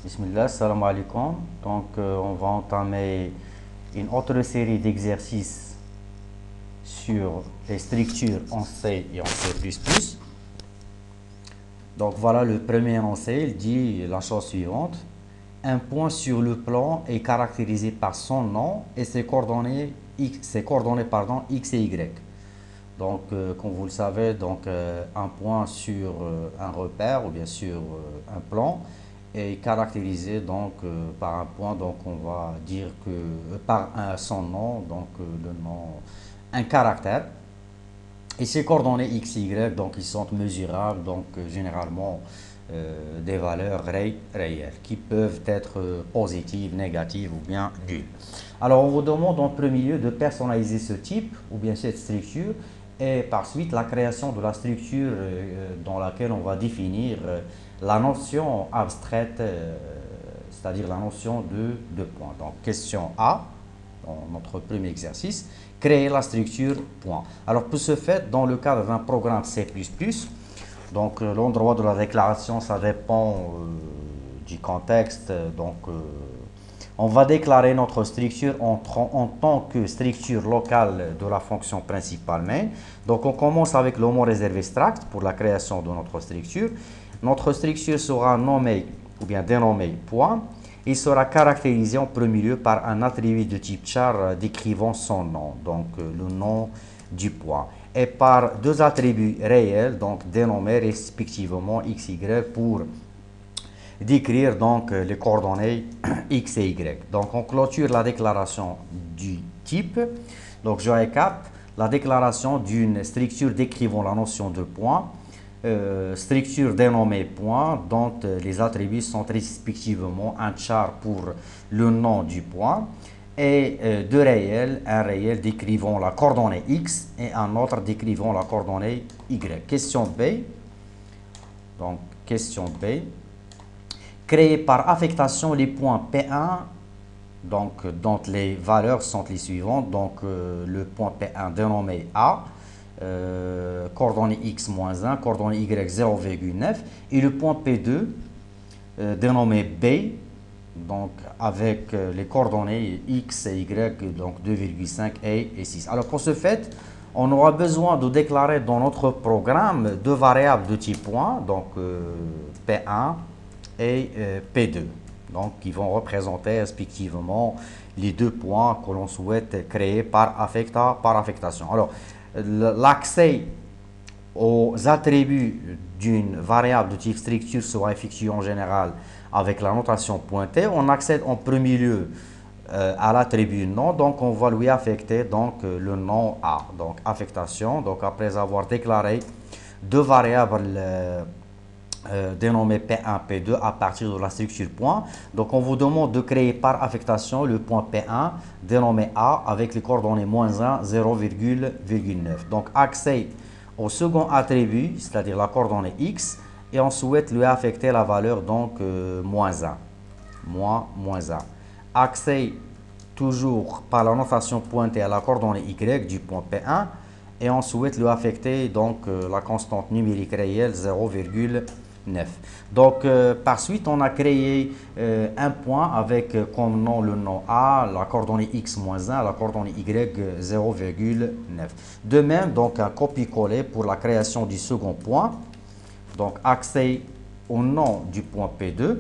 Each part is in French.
Bismillah, salam alaikum. Donc, on va entamer une autre série d'exercices sur les structures en C et en C++. Donc, voilà le premier énoncé. Il dit la chose suivante. Un point sur le plan est caractérisé par son nom et ses coordonnées, x et y. Donc, comme vous le savez, un point sur un repère ou bien sur un plan est caractérisé par un point. Donc, on va dire que par son nom, le nom, un caractère. Et ces coordonnées x, y, donc ils sont mesurables, généralement des valeurs réelles qui peuvent être positives, négatives ou bien nulles. Alors on vous demande en premier lieu de personnaliser ce type ou bien cette structure et par suite la création de la structure dans laquelle on va définir la notion abstraite, c'est-à-dire la notion de point. Donc question A, dans notre premier exercice, créer la structure point. Alors pour ce fait, dans le cadre d'un programme C++, l'endroit de la déclaration, ça dépend du contexte. On va déclarer notre structure en tant que structure locale de la fonction principale main. Donc on commence avec le mot réservé struct pour la création de notre structure. Notre structure sera nommée ou bien dénommée point. Il sera caractérisé en premier lieu par un attribut de type char décrivant son nom, le nom du point, et par deux attributs réels, dénommés respectivement x, y, pour décrire les coordonnées x et y. Donc on clôture la déclaration du type. Donc je récap, la déclaration d'une structure décrivant la notion de point, structure dénommée point dont les attributs sont respectivement un char pour le nom du point et deux réels, un réel décrivant la coordonnée x et un autre décrivant la coordonnée y. Question B. Donc question B. Créer par affectation les points P1 dont les valeurs sont les suivantes. Le point P1 dénommé A, coordonnée x moins 1, coordonnée y 0,9 et le point P2 dénommé B avec les coordonnées x et y 2,5 et 6. Alors pour ce fait, on aura besoin de déclarer dans notre programme deux variables de type point, P1 et P2, qui vont représenter respectivement les deux points que l'on souhaite créer par affectation. Alors, l'accès aux attributs d'une variable de type structure sera effectué en général avec la notation pointée. On accède en premier lieu à l'attribut nom, on va lui affecter le nom A. Donc affectation, après avoir déclaré deux variables dénommé P1, P2 à partir de la structure point. Donc on vous demande de créer par affectation le point P1 dénommé A avec les coordonnées moins 1, 0,9. Donc accès au second attribut, c'est-à-dire la coordonnée x, et on souhaite lui affecter la valeur moins 1. Moins 1. Accès toujours par la notation pointée à la coordonnée y du point P1 et on souhaite lui affecter la constante numérique réelle 0,9. Par suite, on a créé un point avec comme nom le nom A, la coordonnée x moins 1, la coordonnée y 0,9. De même, un copier-coller pour la création du second point. Donc, accès au nom du point P2.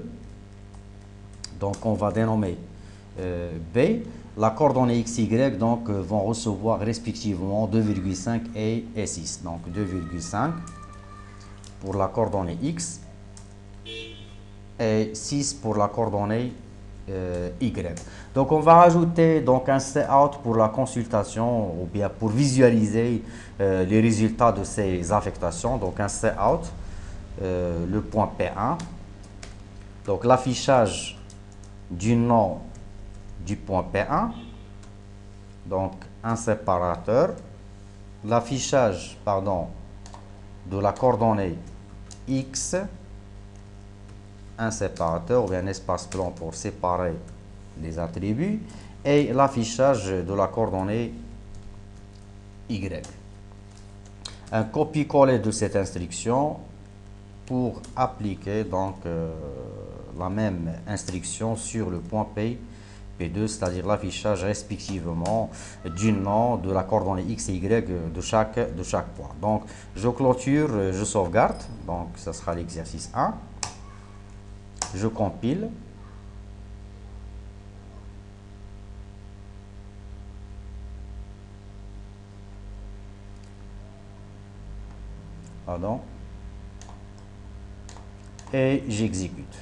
On va dénommer B. La coordonnée x, y vont recevoir respectivement 2,5 et 6. Donc, 2,5 pour la coordonnée x et 6 pour la coordonnée y. Donc on va ajouter un cout pour la consultation ou bien pour visualiser les résultats de ces affectations. Donc un cout, le point P1. Donc l'affichage du nom du point P1. Donc un séparateur. L'affichage, de la coordonnée x, un séparateur ou bien un espace blanc pour séparer les attributs et l'affichage de la coordonnée y. Un copier-coller de cette instruction pour appliquer la même instruction sur le point P2, c'est-à-dire l'affichage respectivement du nom, de la coordonnée X et Y de chaque point. Donc, je clôture, je sauvegarde. Donc, ça sera l'exercice 1. Je compile. Pardon. Et j'exécute.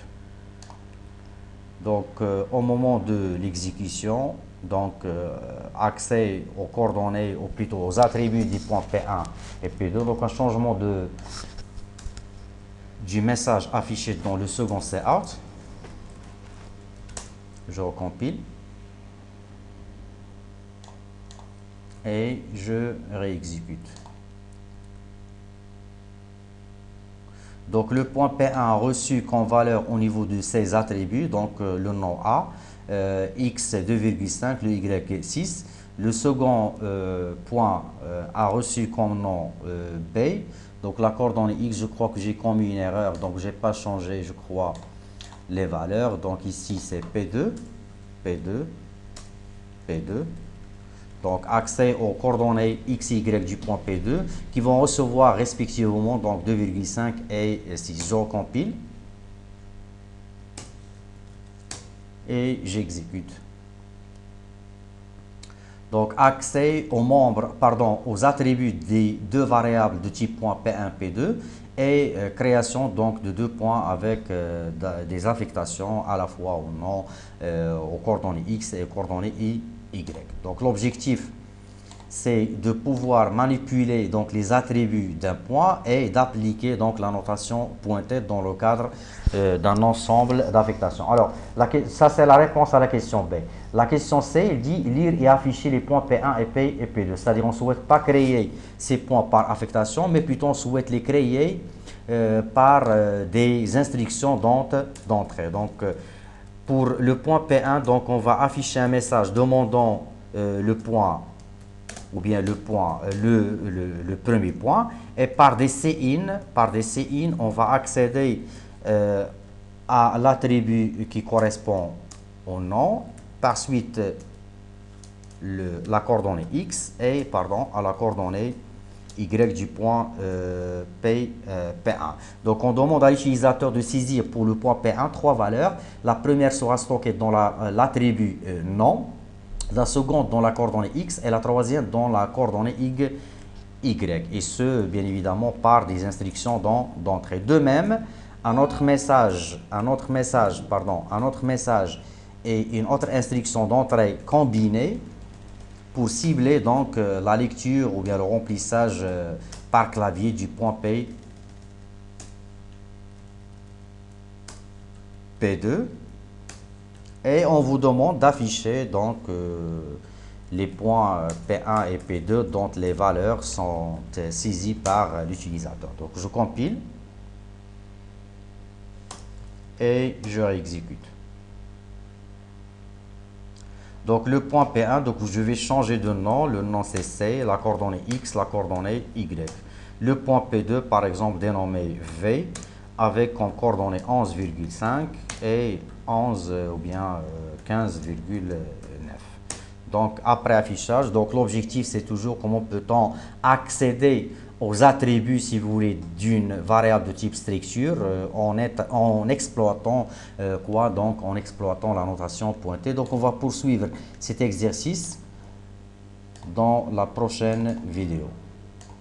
Donc, au moment de l'exécution, accès aux coordonnées, ou plutôt aux attributs du point P1 et P2, donc un changement du message affiché dans le second cout. Je recompile et je réexécute. Donc le point P1 a reçu comme valeur au niveau de ses attributs, donc le nom A, X 2,5, le Y 6. Le second point a reçu comme nom B, donc la coordonnée X, je crois que j'ai commis une erreur, donc je n'ai pas changé, je crois, les valeurs. Donc ici c'est P2, P2, P2. Donc, accès aux coordonnées X et Y du point P2 qui vont recevoir respectivement donc 2,5 et 6. Je recompile et j'exécute. Donc, accès aux membres, aux attributs des deux variables de type point P1, P2 et création donc de deux points avec des affectations à la fois au nom, aux coordonnées X et aux coordonnées Y. Donc l'objectif, c'est de pouvoir manipuler donc les attributs d'un point et d'appliquer donc la notation pointée dans le cadre d'un ensemble d'affectations. Alors, ça c'est la réponse à la question B. La question C, il dit lire et afficher les points P1 et P2. C'est-à-dire on ne souhaite pas créer ces points par affectation, mais plutôt on souhaite les créer par des instructions d'entrée. Donc, pour le point P1, donc on va afficher un message demandant le point, ou bien le point, le premier point, et par des CIN, on va accéder à l'attribut qui correspond au nom, par suite la coordonnée X et à la coordonnée Y du point P1. Donc, on demande à l'utilisateur de saisir pour le point P1 trois valeurs. La première sera stockée dans l'attribut nom, la seconde dans la coordonnée X et la troisième dans la coordonnée Y. Et ce, bien évidemment, par des instructions d'entrée. De même, un autre message et une autre instruction d'entrée combinée pour cibler donc la lecture ou bien le remplissage par clavier du point P2. Et on vous demande d'afficher donc les points P1 et P2 dont les valeurs sont saisies par l'utilisateur. Donc je compile et je réexécute. Donc le point P1, donc je vais changer de nom, le nom c'est C, la coordonnée X, la coordonnée Y. Le point P2 par exemple dénommé V avec comme coordonnée 11,5 et 11 ou bien 15,9. Donc après affichage, donc l'objectif c'est toujours comment peut-on accéder aux attributs, si vous voulez, d'une variable de type structure en exploitant en exploitant la notation pointée. Donc on va poursuivre cet exercice dans la prochaine vidéo.